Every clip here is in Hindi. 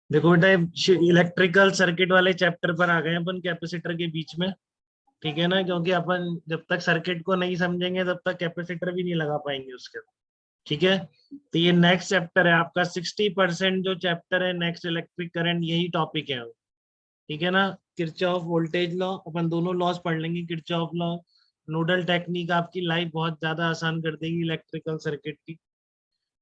देखो बेटा, इलेक्ट्रिकल सर्किट वाले चैप्टर पर आ गए हैं अपन कैपेसिटर के बीच में। ठीक है ना, क्योंकि अपन जब तक सर्किट को नहीं समझेंगे तब तक कैपेसिटर भी नहीं लगा पाएंगे उसके। ठीक है। तो ये नेक्स्ट चैप्टर है आपका, 60% जो चैप्टर है नेक्स्ट इलेक्ट्रिक करंट, यही टॉपिक है। ठीक है ना। किरचॉफ वोल्टेज लॉ, अपन दोनों लॉज पढ़ लेंगे। किरचॉफ लॉ, नोडल टेक्निक आपकी लाइफ बहुत ज्यादा आसान कर देगी इलेक्ट्रिकल सर्किट की।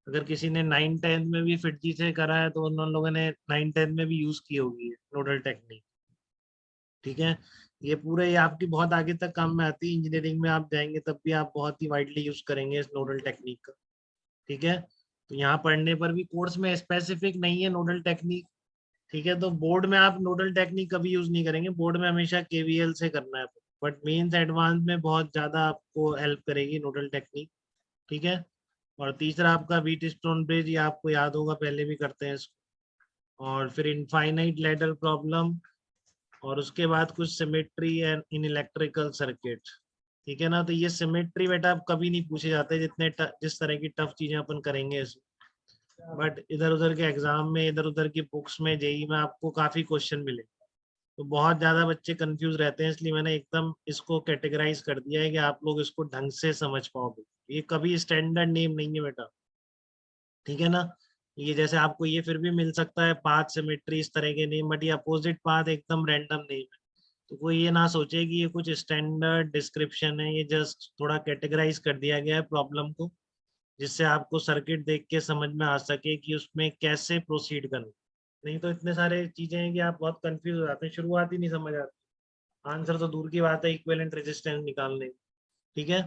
अगर किसी ने 9th 10th में भी फिटजी से करा है तो उन लोगों ने 9th 10th में भी यूज की होगी नोडल टेक्निक। ठीक है। ये आपकी बहुत आगे तक काम में आती है। इंजीनियरिंग में आप जाएंगे तब भी आप बहुत ही वाइडली यूज करेंगे इस नोडल टेक्निक का। ठीक है। तो यहाँ पढ़ने पर भी कोर्स में स्पेसिफिक नहीं है नोडल टेक्निक। ठीक है। तो बोर्ड में आप नोडल टेक्निक कभी यूज नहीं करेंगे, बोर्ड में हमेशा केवीएल से करना है। बट मेंस एडवांस में बहुत ज्यादा आपको हेल्प करेगी नोडल टेक्निक। ठीक है। और तीसरा आपका व्हीट स्टोन ब्रिज, ये आपको याद होगा, पहले भी करते हैं इसको। और फिर इनफाइनाइट लैडर प्रॉब्लम, और उसके बाद कुछ symmetry and in electrical circuit. ठीक है ना। तो ये सिमेट्री बेटा आप कभी नहीं पूछे जाते, जिस तरह की टफ चीजें अपन करेंगे इसमें। बट इधर उधर के एग्जाम में, इधर उधर की बुक्स में, जेई में आपको काफी क्वेश्चन मिले। तो बहुत ज्यादा बच्चे कंफ्यूज रहते हैं, इसलिए मैंने एकदम इसको कैटेगराइज कर दिया है कि आप लोग इसको ढंग से समझ पाओगे। ये कभी स्टैंडर्ड नेम नहीं है बेटा। ठीक है ना। ये जैसे आपको ये फिर भी मिल सकता है पाथ सिमेट्री, इस तरह के नेम, बट ये अपोजिट पाथ एकदम रैंडम नेम है। तो कोई ये ना सोचे कि ये कुछ स्टैंडर्ड डिस्क्रिप्शन है, ये जस्ट थोड़ा कैटेगराइज कर दिया गया है प्रॉब्लम को, जिससे आपको सर्किट देख के समझ में आ सके कि उसमें कैसे प्रोसीड करना। नहीं तो इतने सारे चीजें हैं कि आप बहुत कंफ्यूज हो जाते हैं, शुरुआत ही नहीं समझ आती। आंसर तो दूर की बात है इक्विवेलेंट रेजिस्टेंस निकालने। ठीक है।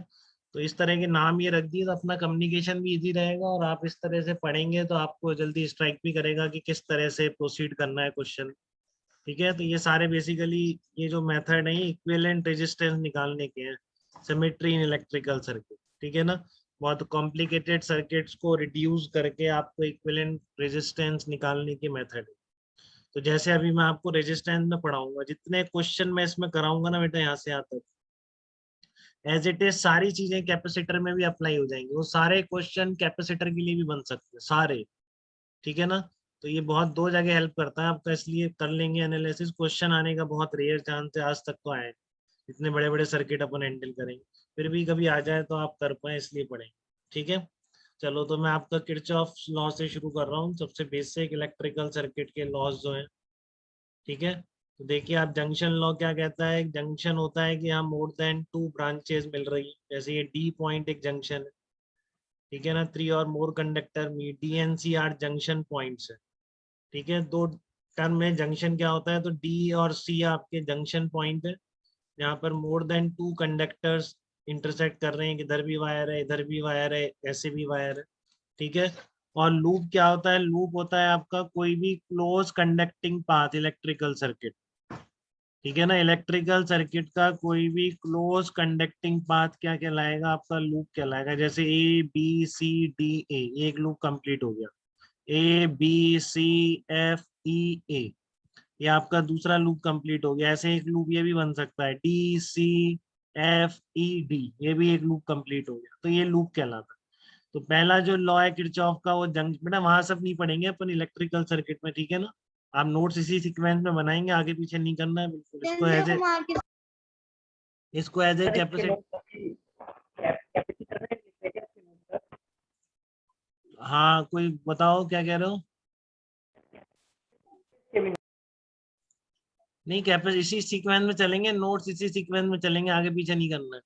तो इस तरह के नाम ये रख दिए तो अपना कम्युनिकेशन भी इजी रहेगा, और आप इस तरह से पढ़ेंगे तो आपको जल्दी स्ट्राइक भी करेगा कि किस तरह से प्रोसीड करना है क्वेश्चन। ठीक है। तो ये सारे बेसिकली ये जो मेथड है इक्विवेलेंट रेजिस्टेंस निकालने के हैं, सिमेट्री इन इलेक्ट्रिकल सर्किट। ठीक है ना। बहुत कॉम्प्लिकेटेड सर्किट्स को रिड्यूस करके आपको इक्विवेलेंट रेजिस्टेंस निकालने की मेथड है। तो जैसे अभी मैं आपको रेजिस्टेंस में पढ़ाऊंगा, जितने क्वेश्चन मैं इसमें कराऊंगा ना बेटा यहाँ से यहाँ तक, एज इट इज सारी चीजें कैपेसिटर में भी अप्लाई हो जाएंगी। वो सारे क्वेश्चन कैपेसिटर के लिए भी बन सकते हैं सारे। ठीक है ना। तो ये बहुत दो जगह हेल्प करता है आपका, इसलिए कर लेंगे एनालिसिस। क्वेश्चन आने का बहुत रेयर चांस है, आज तक तो आए इतने बड़े बड़े सर्किट अपन हैंडल करेंगे। फिर भी कभी आ जाए तो आप कर पाए, इसलिए पढ़ेंगे। ठीक है। चलो, तो मैं आपका किरचॉफ लॉ से शुरू कर रहा हूँ, सबसे बेसिक इलेक्ट्रिकल सर्किट के लॉज जो है। ठीक है। तो देखिए आप, जंक्शन लॉ क्या कहता है। जंक्शन होता है कि यहाँ मोर देन टू ब्रांचेस मिल रही है, जैसे ये डी पॉइंट एक जंक्शन है। ठीक है ना। 3 और मोर कंडक्टर में DNC जंक्शन पॉइंट्स है। ठीक है। दो टर्म में जंक्शन क्या होता है, तो डी और सी आपके जंक्शन पॉइंट है, यहाँ पर more than two conductors intersect कर रहे हैं, कि इधर भी वायर है, इधर भी वायर है, ऐसे भी वायर है। ठीक है। और लूप क्या होता है, लूप होता है आपका कोई भी close conducting path electrical circuit. ठीक है ना। इलेक्ट्रिकल सर्किट का कोई भी क्लोज कंडक्टिंग पाथ क्या कहलाएगा, आपका लूप कहलाएगा। जैसे ABCDA, एक लूप कंप्लीट हो गया। ABCFEA, ये आपका दूसरा लूप कंप्लीट हो गया। ऐसे एक लूप ये भी बन सकता है, DCFED, ये भी एक लूप कंप्लीट हो गया। तो ये लूप कहलाता है। तो पहला जो लॉ है किरचॉफ का, वो जंक्शन, बेटा वहां सब नहीं पढ़ेंगे अपन इलेक्ट्रिकल सर्किट में। ठीक है ना। आप नोट्स इसी सीक्वेंस में बनाएंगे, आगे पीछे नहीं करना है बिल्कुल। इसको एज ए कैपेसिटी। हाँ, कोई बताओ क्या कह रहे हो। नहीं, कैपेस इसी सीक्वेंस में चलेंगे, नोट्स इसी सीक्वेंस में चलेंगे, आगे पीछे नहीं करना है।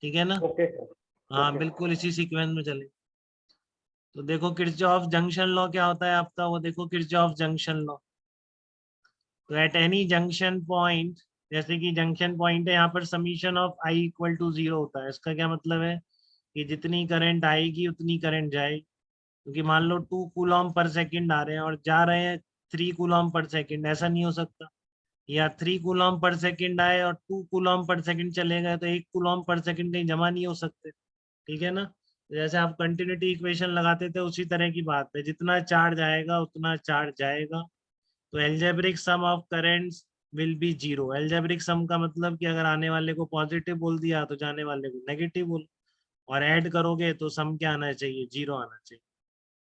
ठीक है ना। ओके। हाँ बिल्कुल इसी सीक्वेंस में चलेंगे। तो देखो किरचॉफ जंक्शन लॉ क्या होता है आपका, वो देखो किरचॉफ जंक्शन लॉ। तो एट एनी जंक्शन पॉइंट, जैसे कि जंक्शन पॉइंट है यहाँ पर, summation of I equal to 0 होता है। इसका क्या मतलब है कि जितनी करंट आएगी उतनी करंट जाएगी। क्योंकि मान लो 2 कूलम पर सेकंड आ रहे हैं और जा रहे हैं 3 कूलम पर सेकंड, ऐसा नहीं हो सकता। या 3 कूलम पर सेकंड आए और 2 कूलम पर सेकंड चले गए, तो 1 कूलम पर सेकंड कहीं जमा नहीं हो सकते। ठीक है ना। जैसे आप कंटिन्यूटी इक्वेशन लगाते थे, उसी तरह की बात है, जितना चार्ज आएगा उतना चार्ज जाएगा। तो algebraic sum of currents will be 0। Algebraic sum का मतलब कि अगर आने वाले को पॉजिटिव बोल दिया तो जाने वाले को नेगेटिव बोल, और ऐड करोगे तो सम क्या आना चाहिए, 0 आना चाहिए।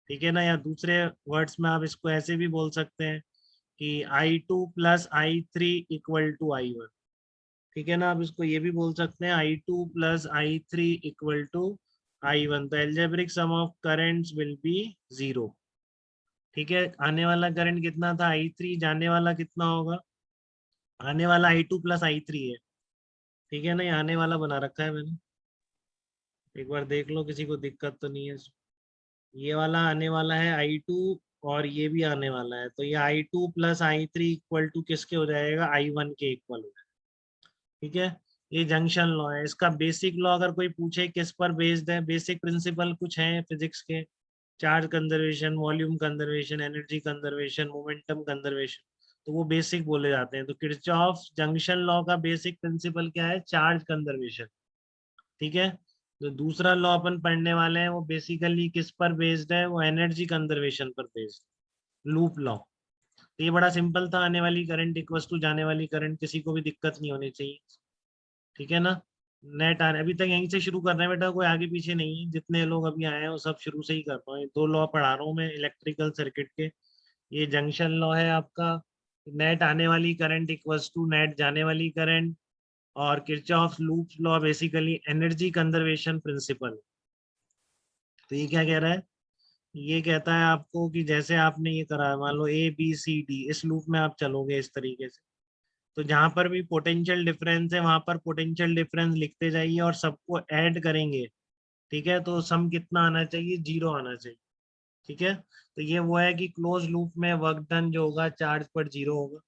ठीक है ना। या दूसरे वर्ड्स में आप इसको ऐसे भी बोल सकते हैं कि I2 plus I3 equal to I1, ठीक है ना। आप इसको ये भी बोल सकते हैं I2 plus I3 equal to I1। तो algebraic sum of currents will be 0, ठीक है। आने वाला करंट कितना था I3, जाने वाला कितना होगा, आने वाला I2 प्लस I3 है, ठीक है ना। ये आने वाला बना रखा है मैंने, एक बार देख लो किसी को दिक्कत तो नहीं है। ये वाला आने वाला है I2 और ये भी आने वाला है, तो ये I2 plus I3 equal to किसके हो जाएगा, I1 के इक्वल हो जाएगा, ठीक है। ये जंक्शन लॉ है। इसका बेसिक लॉ अगर कोई पूछे किस पर बेस्ड है, बेसिक प्रिंसिपल कुछ है फिजिक्स के, charge conservation, volume conservation, energy conservation, momentum conservation, तो वो बेसिक बोले जाते हैं। तो किरचॉफ जंक्शन लॉ का बेसिक प्रिंसिपल क्या है, चार्ज कंजर्वेशन, ठीक है। जो दूसरा लॉ अपन पढ़ने वाले हैं वो बेसिकली किस पर बेस्ड है, वो एनर्जी कंजर्वेशन पर बेस्ड, लूप लॉ। तो ये बड़ा सिंपल था, आने वाली करंट इक्वल्स टू जाने वाली करंट, किसी को भी दिक्कत नहीं होनी चाहिए, ठीक है ना। नेट आने अभी तक यहीं से शुरू कर रहे हैं बेटा, कोई आगे पीछे नहीं है, जितने लोग अभी आए हैं वो सब शुरू से ही कर रहा हूँ। दो लॉ पढ़ा रहा हूँ मैं इलेक्ट्रिकल सर्किट के। ये जंक्शन लॉ है आपका, नेट आने वाली करंट इक्वल्स टू नेट जाने वाली करंट, और Kirchhoff loop law basically energy conservation principle. तो ये क्या कह रहा है, ये कहता है आपको कि जैसे आपने ये करा, मान लो ABCD, इस लूप में आप चलोगे इस तरीके से, तो जहां पर भी पोटेंशियल डिफरेंस है वहां पर पोटेंशियल डिफरेंस लिखते जाइए और सबको ऐड करेंगे, ठीक है। तो सम कितना आना चाहिए, 0 आना चाहिए, ठीक है। तो ये वो है कि क्लोज लूप में वर्क डन जो होगा चार्ज पर 0 होगा,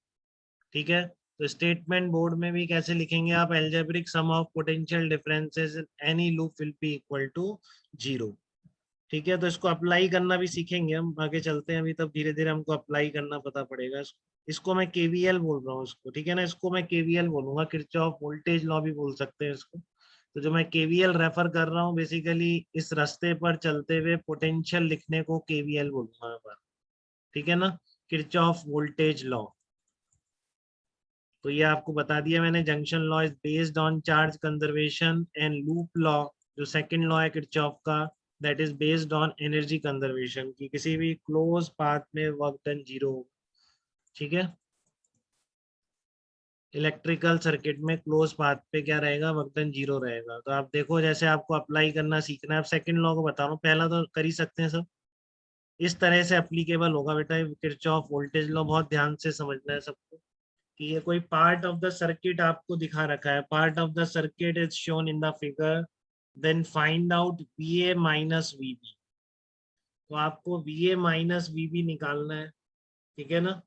ठीक है। तो स्टेटमेंट बोर्ड में भी कैसे लिखेंगे आप, algebraic sum of potential differences in any loop will be equal to 0, ठीक है। तो इसको अप्लाई करना भी सीखेंगे हम, आगे चलते हैं। अभी तब धीरे धीरे हमको अप्लाई करना पता पड़ेगा इसको मैं KVL बोल रहा हूँ इसको, ठीक है ना। इसको मैं KVL बोलूंगा, किरचॉफ वोल्टेज लॉ भी बोल सकते हैं इसको। तो जो मैं KVL रेफर कर रहा हूँ बेसिकली, इस रास्ते पर चलते हुए पोटेंशियल लिखने को KVL बोलूंगा मैं, ठीक है ना, किरचॉफ वोल्टेज लॉ। तो ये आपको बता दिया मैंने, junction law is based on charge conservation, and loop law जो सेकंड लॉ है किरचॉफ का, that is based on energy conservation, की किसी भी क्लोज पाथ में वर्क डन 0, ठीक है। इलेक्ट्रिकल सर्किट में क्लोज पाथ पे क्या रहेगा, वर्क डन 0 रहेगा। तो आप देखो जैसे आपको अप्लाई करना सीखना है, आप सेकंड लॉ को बता रहा हूँ, पहला तो कर ही सकते हैं सब। इस तरह से अप्लीकेबल होगा बेटा किरचॉफ वोल्टेज लॉ, बहुत ध्यान से समझना है सबको। कि ये कोई पार्ट ऑफ द सर्किट आपको दिखा रखा है, part of the circuit is shown in the figure, then find out VA minus VB। तो आपको VA माइनस VB निकालना है, ठीक है ना।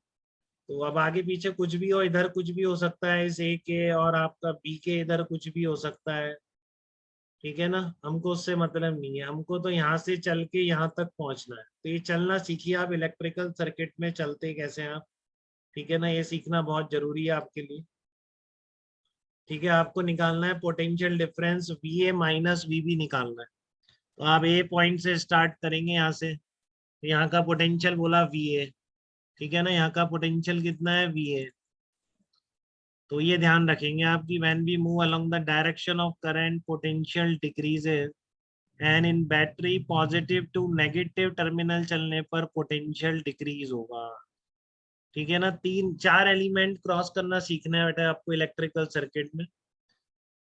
तो अब आगे पीछे कुछ भी हो, इधर कुछ भी हो सकता है, इस A के और आपका B के इधर कुछ भी हो सकता है, ठीक है ना। हमको उससे मतलब नहीं है, हमको तो यहाँ से चल के यहाँ तक पहुंचना है। तो ये चलना सीखिए आप, इलेक्ट्रिकल सर्किट में चलते कैसे हैं आप, ठीक है ना। ये सीखना बहुत जरूरी है आपके लिए, ठीक है। आपको निकालना है potential difference VA minus VB निकालना है। तो आप A पॉइंट से स्टार्ट करेंगे यहाँ से, तो यहाँ का पोटेंशियल बोला VA, ठीक है ना। यहाँ का पोटेंशियल कितना है VA। तो ये ध्यान रखेंगे आप कि when we move along the direction of current potential decreases, and in battery positive to negative terminal चलने पर पोटेंशियल डिक्रीज होगा, ठीक है ना। 3 4 एलिमेंट क्रॉस करना सीखना है बेटा आपको इलेक्ट्रिकल सर्किट में।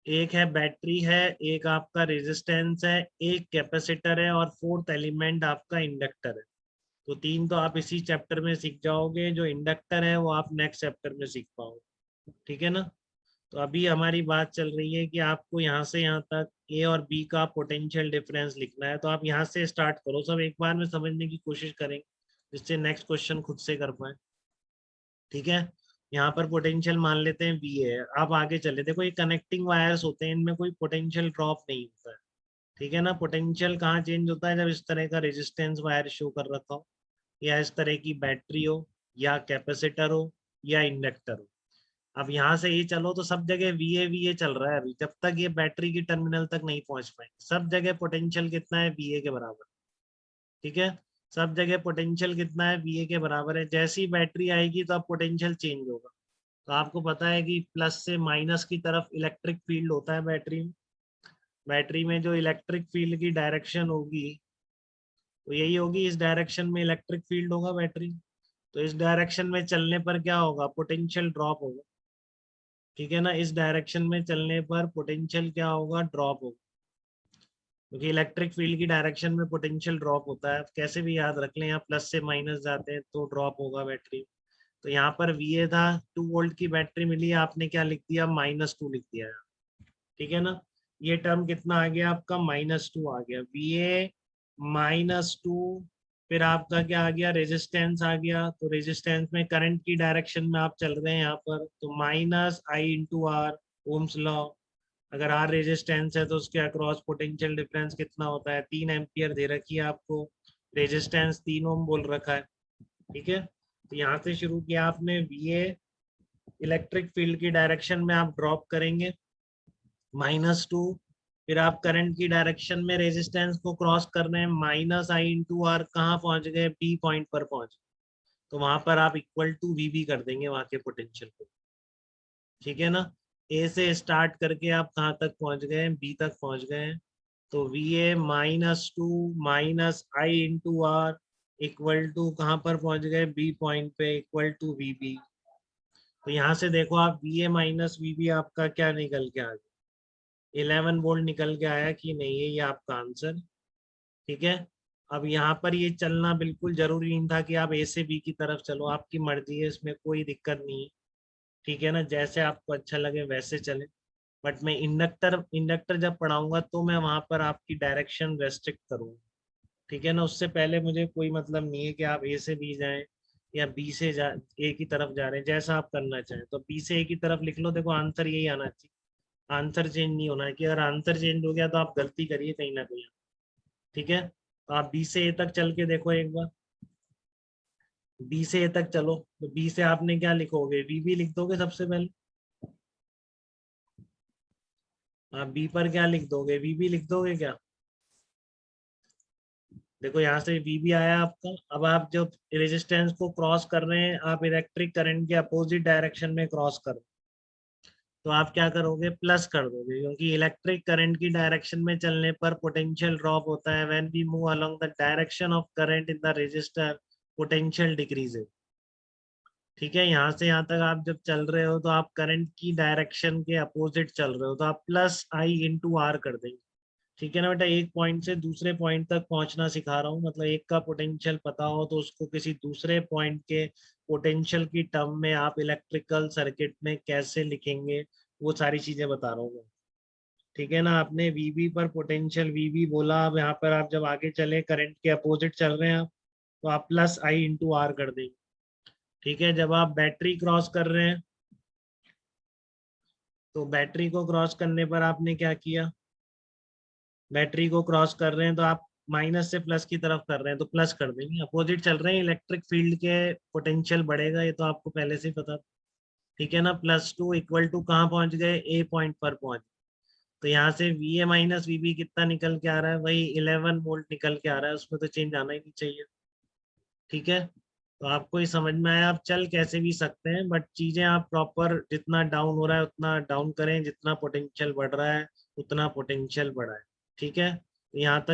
एक है बैटरी है, एक आपका रेजिस्टेंस है, एक कैपेसिटर है, और फोर्थ एलिमेंट आपका इंडक्टर है। तो 3 तो आप इसी चैप्टर में सीख जाओगे, जो इंडक्टर है वो आप नेक्स्ट चैप्टर में सीख पाओगे, ठीक है ना। तो अभी हमारी बात चल रही है कि आपको यहाँ से यहाँ तक A और B का पोटेंशियल डिफरेंस लिखना है। तो आप यहाँ से स्टार्ट करो, सब एक बार में समझने की कोशिश करेंगे, जिससे नेक्स्ट क्वेश्चन खुद से कर पाए, ठीक है। यहाँ पर पोटेंशियल मान लेते हैं V है। आप आगे चले, देखो ये कनेक्टिंग वायर्स होते हैं, इनमें कोई पोटेंशियल ड्रॉप नहीं होता है, ठीक है ना। पोटेंशियल कहाँ चेंज होता है, जब इस तरह का रेजिस्टेंस वायर शो कर रखा हो, या इस तरह की बैटरी हो, या कैपेसिटर हो, या इंडक्टर हो। अब यहाँ से ये चलो तो सब जगह VA चल रहा है अभी, जब तक ये बैटरी की टर्मिनल तक नहीं पहुंच पाएंगे। सब जगह पोटेंशियल कितना है, VA के बराबर, ठीक है। सब जगह पोटेंशियल कितना है, VA के बराबर है। जैसी बैटरी आएगी तो अब पोटेंशियल चेंज होगा। तो आपको पता है कि प्लस से माइनस की तरफ इलेक्ट्रिक फील्ड होता है बैटरी में। बैटरी में जो इलेक्ट्रिक फील्ड की डायरेक्शन होगी, तो यही होगी, इस डायरेक्शन में इलेक्ट्रिक फील्ड होगा बैटरी। तो इस डायरेक्शन में चलने पर क्या होगा, पोटेंशियल ड्रॉप होगा। ठीक है ना, इस डायरेक्शन में चलने पर पोटेंशियल क्या होगा, ड्रॉप होगा, क्योंकि इलेक्ट्रिक फील्ड की डायरेक्शन में पोटेंशियल ड्रॉप होता है। कैसे भी याद रख लें, यहाँ प्लस से माइनस जाते हैं तो ड्रॉप होगा बैटरी। तो यहाँ पर VA था, 2 वोल्ट की बैटरी मिली, आपने क्या लिख दिया, -2 लिख दिया। ठीक है ना, ये टर्म कितना आ गया आपका, -2 आ गया, VA -2। फिर आपका क्या आ गया, रेजिस्टेंस आ गया। तो रेजिस्टेंस में करंट की डायरेक्शन में आप चल रहे हैं यहाँ पर, तो -I/R, ओम्स लॉ। अगर R रेजिस्टेंस है तो उसके अक्रॉस पोटेंशियल डिफरेंस कितना होता है, 3 एम्पियर दे रखी है आपको, रेजिस्टेंस 3 ओम बोल रखा है। ठीक है, तो यहाँ से शुरू किया आपने, VA इलेक्ट्रिक फील्ड की डायरेक्शन में आप ड्रॉप करेंगे -2। फिर आप करंट की डायरेक्शन में रेजिस्टेंस को क्रॉस कर रहे हैं, -I/R, कहाँ पहुंच गए, B पॉइंट पर पहुंच। तो वहां पर आप इक्वल टू VB कर देंगे वहां के पोटेंशियल को। ठीक है ना, ए से स्टार्ट करके आप कहाँ तक पहुंच गए, बी तक पहुंच गए हैं। तो VA -2 -I/R इक्वल टू कहाँ पर पहुंच गए, बी पॉइंट पे, इक्वल टू VB। तो यहाँ से देखो आप, VA माइनस VB आपका क्या निकल के आ गया, 11 वोल्ट निकल के आया कि नहीं, है ये आपका आंसर। ठीक है, अब यहाँ पर ये चलना बिल्कुल जरूरी नहीं था कि आप A से B की तरफ चलो, आपकी मर्जी है, इसमें कोई दिक्कत नहीं है। ठीक है ना, जैसे आपको अच्छा लगे वैसे चले। बट मैं इंडक्टर इंडक्टर जब पढ़ाऊंगा तो मैं वहां पर आपकी डायरेक्शन रेस्ट्रिक्ट करूंगा। ठीक है ना, उससे पहले मुझे कोई मतलब नहीं है कि आप A से B जाएं या B से A की तरफ जा रहे हैं, जैसा आप करना चाहें। तो B से A की तरफ लिख लो, देखो आंसर यही आना चाहिए, आंसर चेंज नहीं होना है, कि अगर आंसर चेंज हो गया तो आप गलती करिए कहीं ना कहीं। ठीक है, तो आप B से A तक चल के देखो एक बार, B से A तक चलो, तो B से आपने क्या लिखोगे, VB लिख दोगे सबसे पहले। आप B पर क्या लिख दोगे, VB लिख दोगे क्या। देखो यहाँ से VB आया आपका। अब आप जब रेजिस्टेंस को क्रॉस कर रहे हैं, आप इलेक्ट्रिक करंट के अपोजिट डायरेक्शन में क्रॉस कर, तो आप क्या करोगे, प्लस कर दोगे, क्योंकि इलेक्ट्रिक करंट की डायरेक्शन में चलने पर पोटेंशियल ड्रॉप होता है। When we move along the direction of current in the resistor, potential decreases. ठीक है, यहाँ से यहाँ तक आप जब चल रहे हो तो आप करंट की डायरेक्शन के अपोजिट चल रहे हो, तो आप +I/R कर देंगे। ठीक है ना बेटा, एक पॉइंट से दूसरे पॉइंट तक पहुंचना सिखा रहा हूँ, मतलब एक का पोटेंशियल पता हो तो उसको किसी दूसरे पॉइंट के पोटेंशियल की टर्म में आप इलेक्ट्रिकल सर्किट में कैसे लिखेंगे, वो सारी चीजें बता रहा हूँ मैं। ठीक है ना, आपने VB पर पोटेंशियल VB बोला, अब यहाँ पर आप जब आगे चले, करंट के अपोजिट चल रहे हैं आप, तो आप +I/R कर देंगे। ठीक है, जब आप बैटरी क्रॉस कर रहे हैं, तो बैटरी को क्रॉस करने पर आपने क्या किया, बैटरी को क्रॉस कर रहे हैं तो आप माइनस से प्लस की तरफ कर रहे हैं, तो प्लस कर देंगे, अपोजिट चल रहे हैं, इलेक्ट्रिक फील्ड के पोटेंशियल बढ़ेगा, ये तो आपको पहले से ही पता। ठीक है ना, +2 इक्वल टू कहाँ पहुंच गए, A पॉइंट पर पहुंच। तो यहाँ से VA माइनस VB कितना निकल के आ रहा है, वही 11 वोल्ट निकल के आ रहा है, उसमें तो चेंज आना ही नहीं चाहिए। ठीक है, तो आपको ही समझ में आया, आप चल कैसे भी सकते हैं, बट चीजें आप प्रॉपर, जितना डाउन हो रहा है उतना डाउन करें, जितना पोटेंशियल बढ़ रहा है उतना पोटेंशियल बढ़ा है। ठीक है, यहाँ तक